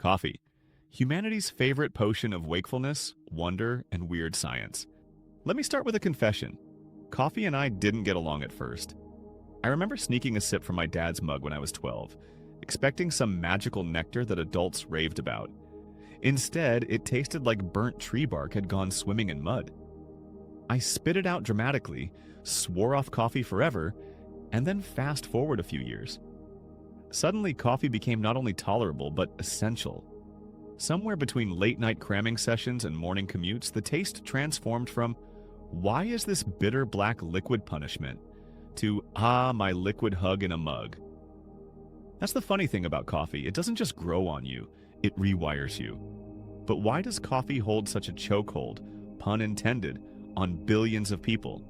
Coffee, humanity's favorite potion of wakefulness, wonder, and weird science. Let me start with a confession. Coffee and I didn't get along at first. I remember sneaking a sip from my dad's mug when I was 12, expecting some magical nectar that adults raved about. Instead, it tasted like burnt tree bark had gone swimming in mud. I spit it out dramatically, swore off coffee forever, and then fast forward a few years. Suddenly, coffee became not only tolerable, but essential. Somewhere between late-night cramming sessions and morning commutes, the taste transformed from, "Why is this bitter black liquid punishment?" to, "Ah, my liquid hug in a mug." That's the funny thing about coffee. It doesn't just grow on you, it rewires you. But why does coffee hold such a chokehold, pun intended, on billions of people?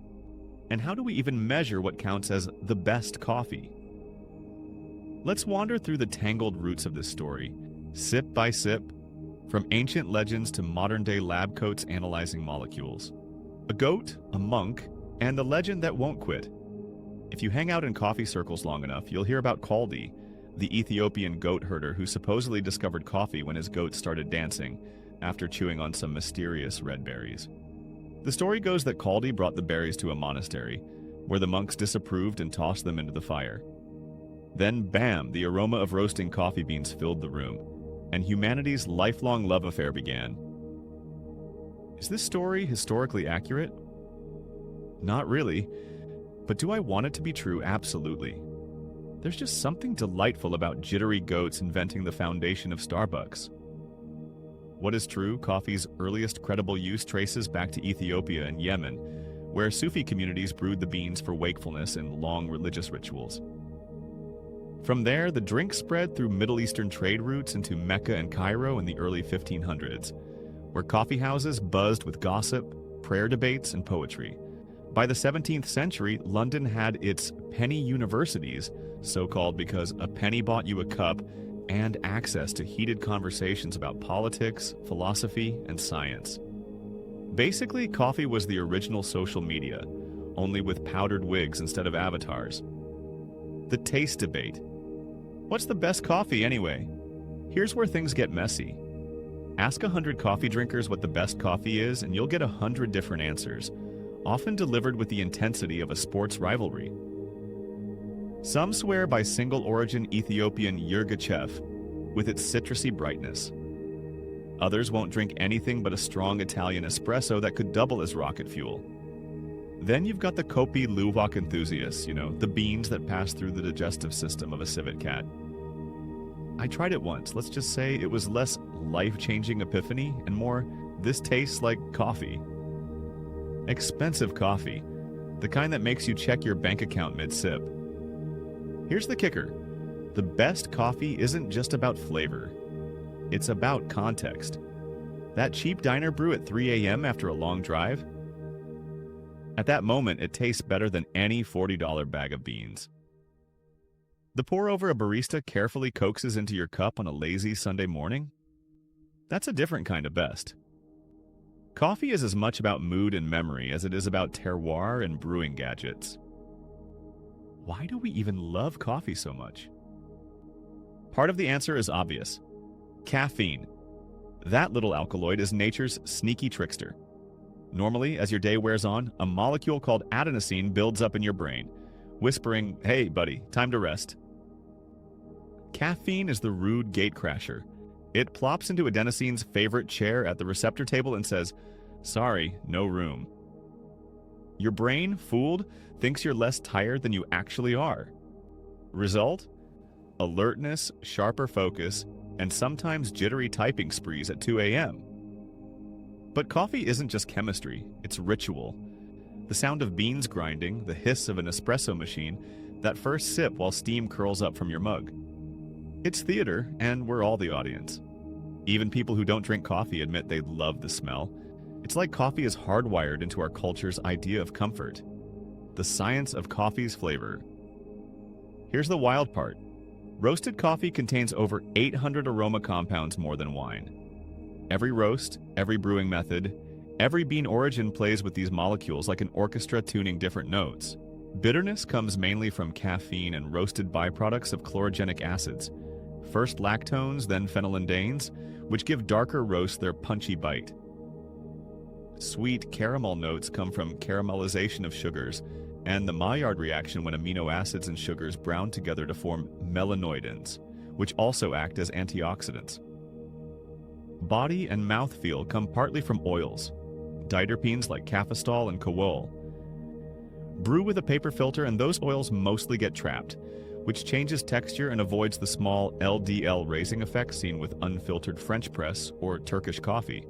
And how do we even measure what counts as the best coffee? Let's wander through the tangled roots of this story, sip by sip, from ancient legends to modern-day lab coats analyzing molecules. A goat, a monk, and the legend that won't quit. If you hang out in coffee circles long enough, you'll hear about Kaldi, the Ethiopian goat herder who supposedly discovered coffee when his goats started dancing after chewing on some mysterious red berries. The story goes that Kaldi brought the berries to a monastery, where the monks disapproved and tossed them into the fire. Then, bam, the aroma of roasting coffee beans filled the room, and humanity's lifelong love affair began. Is this story historically accurate? Not really, but do I want it to be true? Absolutely. There's just something delightful about jittery goats inventing the foundation of Starbucks. What is true, coffee's earliest credible use traces back to Ethiopia and Yemen, where Sufi communities brewed the beans for wakefulness and long religious rituals. From there, the drink spread through Middle Eastern trade routes into Mecca and Cairo in the early 1500s, where coffee houses buzzed with gossip, prayer debates, and poetry. By the 17th century, London had its penny universities, so-called because a penny bought you a cup and access to heated conversations about politics, philosophy, and science. Basically, coffee was the original social media, only with powdered wigs instead of avatars. The taste debate. What's the best coffee anyway? Here's where things get messy. Ask 100 coffee drinkers what the best coffee is, and you'll get 100 different answers, often delivered with the intensity of a sports rivalry. Some swear by single-origin Ethiopian Yirgacheffe, with its citrusy brightness. Others won't drink anything but a strong Italian espresso that could double as rocket fuel. Then you've got the Kopi Luwak enthusiasts, the beans that pass through the digestive system of a civet cat. I tried it once. Let's just say it was less life-changing epiphany and more, this tastes like coffee. Expensive coffee, the kind that makes you check your bank account mid-sip. Here's the kicker. The best coffee isn't just about flavor. It's about context. That cheap diner brew at 3 a.m. after a long drive? At that moment, it tastes better than any $40 bag of beans. The pour-over a barista carefully coaxes into your cup on a lazy Sunday morning? That's a different kind of best. Coffee is as much about mood and memory as it is about terroir and brewing gadgets. Why do we even love coffee so much? Part of the answer is obvious. Caffeine. That little alkaloid is nature's sneaky trickster. Normally, as your day wears on, a molecule called adenosine builds up in your brain, whispering, "Hey, buddy, time to rest." Caffeine is the rude gatecrasher. It plops into adenosine's favorite chair at the receptor table and says, "Sorry, no room." Your brain, fooled, thinks you're less tired than you actually are. Result? Alertness, sharper focus, and sometimes jittery typing sprees at 2 a.m. But coffee isn't just chemistry, it's ritual. The sound of beans grinding, the hiss of an espresso machine, that first sip while steam curls up from your mug. It's theater, and we're all the audience. Even people who don't drink coffee admit they love the smell. It's like coffee is hardwired into our culture's idea of comfort. The science of coffee's flavor. Here's the wild part. Roasted coffee contains over 800 aroma compounds more than wine. Every roast, every brewing method, every bean origin plays with these molecules like an orchestra tuning different notes. Bitterness comes mainly from caffeine and roasted byproducts of chlorogenic acids. First lactones, then phenylandanes, which give darker roasts their punchy bite. Sweet caramel notes come from caramelization of sugars, and the Maillard reaction when amino acids and sugars brown together to form melanoidins, which also act as antioxidants. Body and mouthfeel come partly from oils, diterpenes like cafestol and kowol. Brew with a paper filter and those oils mostly get trapped, which changes texture and avoids the small LDL raising effect seen with unfiltered French press or Turkish coffee.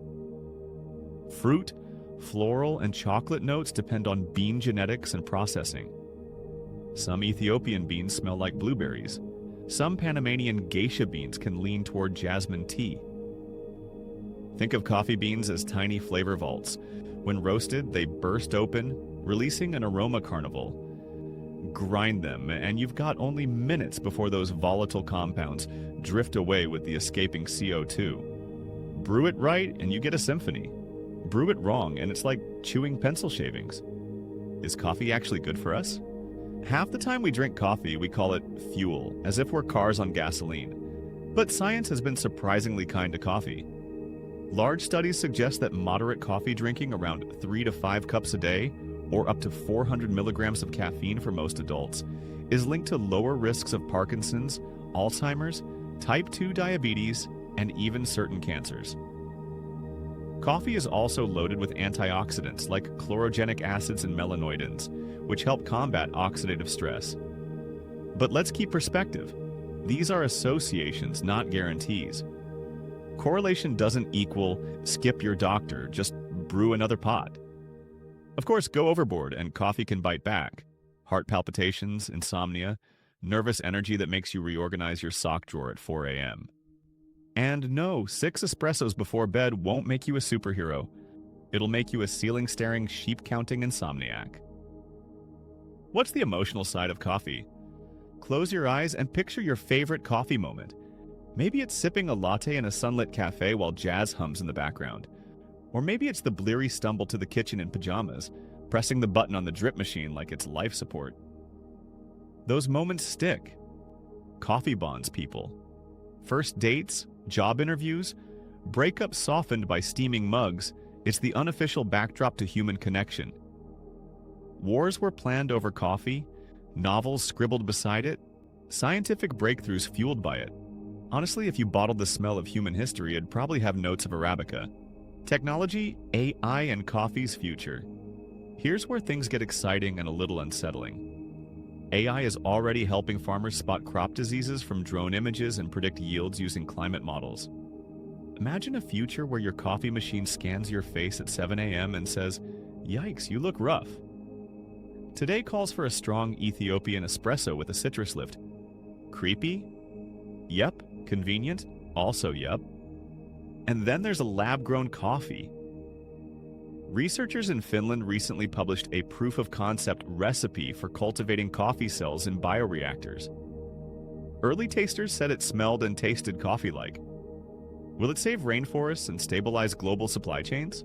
Fruit, floral, and chocolate notes depend on bean genetics and processing. Some Ethiopian beans smell like blueberries. Some Panamanian geisha beans can lean toward jasmine tea. Think of coffee beans as tiny flavor vaults. When roasted, they burst open, releasing an aroma carnival. Grind them, and you've got only minutes before those volatile compounds drift away with the escaping CO2. Brew it right, and you get a symphony. Brew it wrong, and it's like chewing pencil shavings. Is coffee actually good for us? Half the time we drink coffee, we call it fuel, as if we're cars on gasoline. But science has been surprisingly kind to coffee. Large studies suggest that moderate coffee drinking around 3 to 5 cups a day, or up to 400 milligrams of caffeine for most adults, is linked to lower risks of Parkinson's, Alzheimer's, type 2 diabetes, and even certain cancers. Coffee is also loaded with antioxidants like chlorogenic acids and melanoidins, which help combat oxidative stress. But let's keep perspective. These are associations, not guarantees. Correlation doesn't equal skip your doctor, just brew another pot. Of course, go overboard and coffee can bite back. Heart palpitations, insomnia, nervous energy that makes you reorganize your sock drawer at 4 a.m. And no, 6 espressos before bed won't make you a superhero. It'll make you a ceiling-staring, sheep-counting insomniac. What's the emotional side of coffee? Close your eyes and picture your favorite coffee moment. Maybe it's sipping a latte in a sunlit cafe while jazz hums in the background. Or maybe it's the bleary stumble to the kitchen in pajamas, pressing the button on the drip machine like it's life support. Those moments stick. Coffee bonds people. First dates, job interviews, breakups softened by steaming mugs, it's the unofficial backdrop to human connection. Wars were planned over coffee, novels scribbled beside it, scientific breakthroughs fueled by it. Honestly, if you bottled the smell of human history, it'd probably have notes of Arabica. Technology, AI, and coffee's future. Here's where things get exciting and a little unsettling. AI is already helping farmers spot crop diseases from drone images and predict yields using climate models. Imagine a future where your coffee machine scans your face at 7 a.m. and says, "Yikes, you look rough." Today calls for a strong Ethiopian espresso with a citrus lift. Creepy? Yep. Convenient? Also yep. And then there's a lab-grown coffee. Researchers in Finland recently published a proof-of-concept recipe for cultivating coffee cells in bioreactors. Early tasters said it smelled and tasted coffee-like. Will it save rainforests and stabilize global supply chains?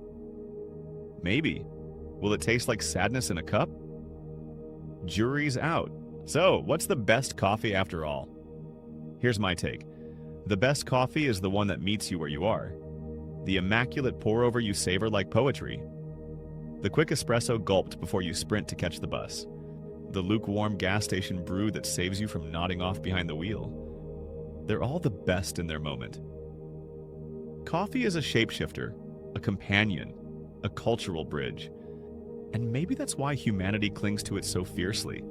Maybe. Will it taste like sadness in a cup? Jury's out. So, what's the best coffee after all? Here's my take. The best coffee is the one that meets you where you are. The immaculate pour-over you savor like poetry. The quick espresso gulped before you sprint to catch the bus. The lukewarm gas station brew that saves you from nodding off behind the wheel. They're all the best in their moment. Coffee is a shapeshifter, a companion, a cultural bridge. And maybe that's why humanity clings to it so fiercely.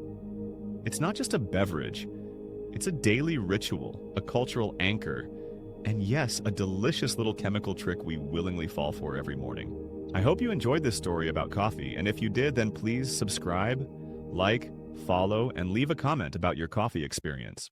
It's not just a beverage. It's a daily ritual, a cultural anchor, and yes, a delicious little chemical trick we willingly fall for every morning. I hope you enjoyed this story about coffee, and if you did, then please subscribe, like, follow, and leave a comment about your coffee experience.